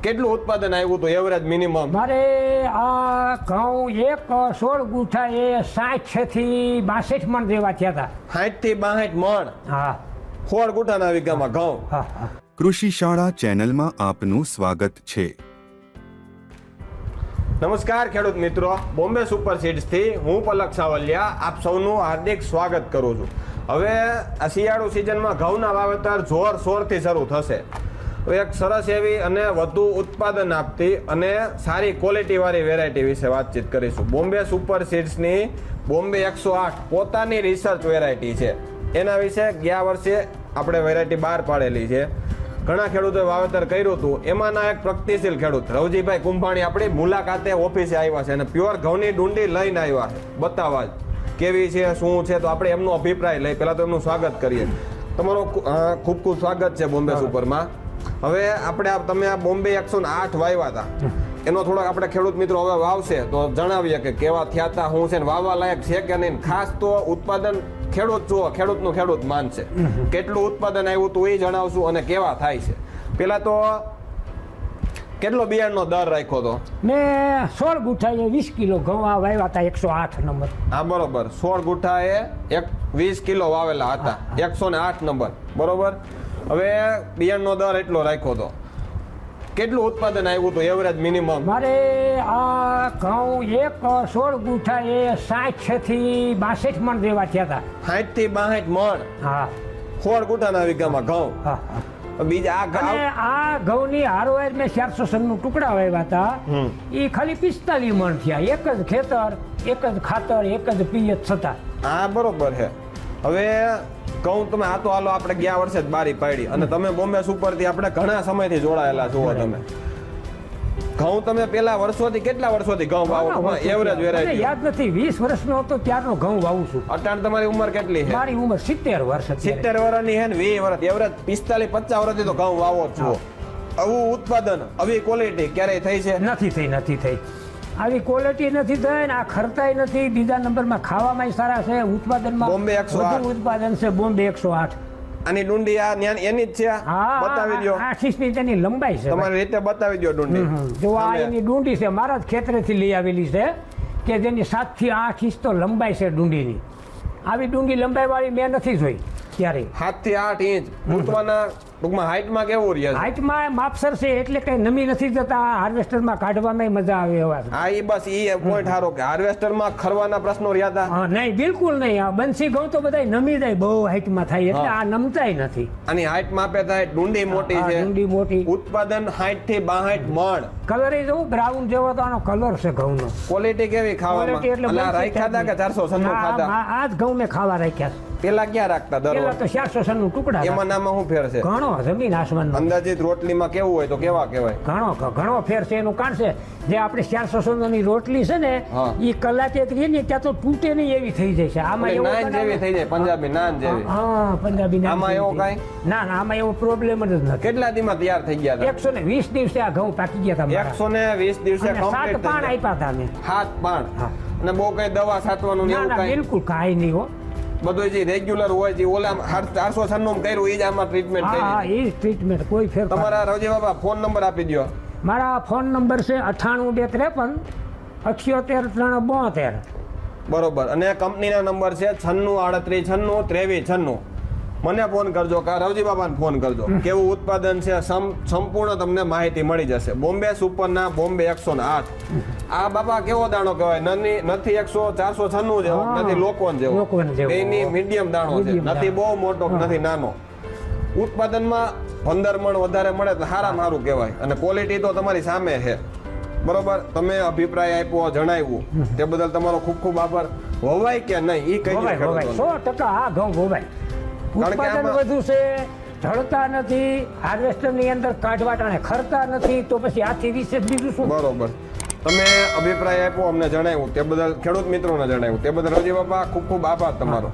કેટલું ઉત્પાદન આવ્યું હતું એવરેજ મિનિમમ? મારે આ ઘઉં એક 16 ગુઠા એ 60 થી 62 મણ જેવા થયા હતા. 60 થી 62 મણ? હા, 16 ગુઠાના વીઘામાં ઘઉં. હા, હા. કૃષિ શાળા ચેનલમાં આપનું સ્વાગત છે. નમસ્કાર ખેડૂત મિત્રો, બોમ્બે સુપર સીડ્સ થી હું પલક સાવલિયા આપ સૌનું હાર્દિક સ્વાગત કરું છું. હવે આ શિયાળુ સિઝનમાં ઘઉંના વાવેતર જોરશોરથી શરૂ થશે. એક સરસ એવી અને વધુ ઉત્પાદન આપતી અને સારી ક્વોલિટીવાળી વેરાયટી વિશે વાતચીત કરીશું. બોમ્બે સુપર સીડ્સની બોમ્બે 108 પોતાની રિસર્ચ વેરાયટી છે. એના વિશે ગયા વર્ષે આપણે વેરાયટી બહાર પાડેલી છે. ઘણા ખેડૂતોએ વાવેતર કર્યું હતું. એમાંના એક પ્રગતિશીલ ખેડૂત રવજીભાઈ કુંભાણી આપણી મુલાકાતે ઓફિસે આવ્યા છે અને પ્યોર ઘઉંની ડુંડી લઈને આવ્યા છે બતાવવા જ કેવી છે શું છે. તો આપણે એમનો અભિપ્રાય લઈ. પહેલા તો એમનું સ્વાગત કરીએ. તમારો ખૂબ ખૂબ સ્વાગત છે બોમ્બે સુપરમાં. હવે આપણે તમે આ બોમ્બે 108 વાવ્યા હતા, એનો થોડોક આપણે ખેડૂત મિત્રો હવે વાવશે તો જણાવીએ કે કેવા થયા હતા, શું છે, વાવવા લાયક છે કે નહીં. ખાસ તો ઉત્પાદન ખેડૂત જુઓ, ખેડૂતનું ખેડૂત માનશે. કેટલું ઉત્પાદન આવ્યું હતું એ જણાવશું અને કેવા થાય છે. પેલા તો કેટલો બિયારણનો દર રાખ્યો હતો? મેં 16 ગુઠાએ 20 કિલો ઘઉં વાવ્યા હતા. 108 નંબર. હા, બરોબર. 16 ગુઠાએ 20 કિલો વાવેલા હતા. 108 નંબર, બરોબર. હવે બિયારણનો દર એટલો રાખ્યો હતો. કેટલું ઉત્પાદન આવ્યું હતું એવરેજ મિનિમમ? મારે આ ઘઉં એક 16 ગુઠા એ 60 થી 62 મણ જેવા થયા હતા. 60 થી 62 મણ? હા, 16 ગુઠાના વીઘામાં ઘઉં. હા, હા. બીજા અને આ ઘઉંની હારોહાર મેં 400 ટુકડા વાવ્યા હતા. એ ખાલી 45 મણ થયા. એક જ ખેતર, એક જ ખાતર, એક જ પિયત છતાં. હા, બરોબર છે. હવે કહું તમે આ તો હાલો આપણે ગયા વર્ષે જ બારી પાડી અને તમે બોમ્બે સુપરથી આપણે ઘણા સમયથી જોડાયેલા છો. તમે ઘઉં તમે પેલા વર્ષોથી કેટલા વર્ષોથી ઘઉં વાવો? એવરેજ વેરાયટી યાદ નથી. 20 વર્ષનો હતો ત્યારનો ઘઉં વાવું છું. અત્યારે તમારી ઉંમર કેટલી છે? મારી ઉંમર 70 વર્ષ. 70 વર્ષની છે ને 20 વર્ષ એવરેજ 45-50 વર્ષથી તો ઘઉં વાવો જ છો. આવું ઉત્પાદન, આવી ક્વોલિટી ક્યારેય થઈ છે? નથી થઈ. આવી ક્વોલિટી નથી થઈ ને આ ખર્ચાય નથી. બીજા નંબરમાં ખાવામાં સારા છે. ઉત્પાદનમાં બોમ્બે 108 વધુ ઉત્પાદન છે. બોમ્બે 108. આની ડુંડી આ એની જ છે? બતાવી દો. 8 ઇંચની તેની લંબાઈ છે. તમારી રીતે બતાવી દો ડુંડી. જો આ એની ડુંડી છે, મારા જ ખેતરેથી લઈ આવેલી છે કે જેની 7 થી 8 ઇંચ તો લંબાઈ છે ડુંડીની. આવી ડુંડી લંબાઈ વાળી મેં નથી જોઈ ક્યારે. 7 થી 8 ઇંચ ઉતવાના ટૂંકમાં હાઈટમાં કેવું રહે છે? હાઈટમાં માપસર છે એટલે કઈ નમી નથી જતા. હાર્વેસ્ટરમાં કાઢવામાં મજા આવે એવા. હા, એ બસ એ પોઈન્ટ સારો કે હાર્વેસ્ટરમાં ખરવાના પ્રશ્નો રહ્યા હતા? નહીં, બિલકુલ નહીં. આ બંસી ઘઉં તો બધા નમી જાય, બહુ હાઈટમાં થાય એટલે આ નમતાય નથી. આની હાઈટ માપે થાય. ડુંડી મોટી છે. ડુંડી મોટી. ઉત્પાદન 60 થી 62 મણ. કલર એ જોઉં બ્રાઉન જેવો તો આનો કલર છે ઘઉંનો. ક્વોલિટી કેવી ખાવામાં? એટલે રાખ્યા હતા કે 496 ખાધા? આ જ ઘઉં મેં ખાવા રાખ્યા. પેલા ક્યાં રાખતા? પેલા તો 496 ટુકડા. એમાં નામાં શું ફેર છે? ઘણો જમીન આસમાન. અંદાજિત રોટલીમાં કેવું હોય તો કેવા કહેવાય? ઘણો ફેર છે. એનું કારણ છે જે આપણે 496 ની રોટલી છે ને એ કલાકે કરીએ ને ત્યાં તો તૂટે નહીં એવી થઈ જાય છે. આમાં નાન જેવી થઈ જાય, પંજાબી નાન જેવી. હા, પંજાબી નાન. આમાં એવું કાંઈ? ના, આમાં એવો પ્રોબ્લેમ જ નથી. કેટલા દીમાં તૈયાર થઈ ગયા હતા? 120 દિવસે આ ઘઉં પાકી ગયા હતા. 120 દિવસે કમ્પ્લીટ. 7 પાણ આપ્યા હતા અમે. 7 પાણ? અને બહુ કઈ દવા છાંટવાનું ને એવું કાંઈ? બિલકુલ કાંઈ નહીં હો. બધું જે રેગ્યુલર હોય છે ઓલા 496 કર્યું એ જ આમાં ટ્રીટમેન્ટ કરી. હા, એ ટ્રીટમેન્ટ કોઈ ફેર. તમારા રવજી બાબા ફોન નંબર આપી દો. મારા ફોન નંબર છે 98253 78372. બરોબર. અને કંપનીના નંબર છે 9638 96 23 96. મને ફોન કરજો કે રવજી બાબાને ફોન કરજો. કેવું ઉત્પાદન છે સંપૂર્ણ તમને માહિતી મળી જશે. બોમ્બે સુપરના બોમ્બે 108. આ બાબા કેવો દાણો કહેવાય? નથી 496 જેવો, નથી લોકવન જેવો. એની મીડિયમ દાણો છે. નથી બહુ મોટો, નથી નાનો. ઉત્પાદનમાં 15 મણ વધારે મળે તો સારામાં સારું કહેવાય. અને ક્વોલિટી તો તમારી સામે છે. બરોબર. તમે અભિપ્રાય આપ્યો, જણાવ્યું તે બદલ તમારો ખૂબ ખૂબ આભાર. વવાય કે નહીં એ કહી દો. 100% આ ઘઉં વવાય. ઉત્પાદન વધુ છે, ઢળતા નથી, હાર્વેસ્ટર ની અંદર કાઢવા ટાણે ખરતા નથી, તો પછી આથી વિશે બીજું શું? બરોબર. તમે અભિપ્રાય આપ્યો, અમને જણાવ્યું તે બદલ, ખેડૂત મિત્રોને જણાવ્યું તે બદલ રવજી બાપા ખૂબ ખૂબ આભાર તમારો.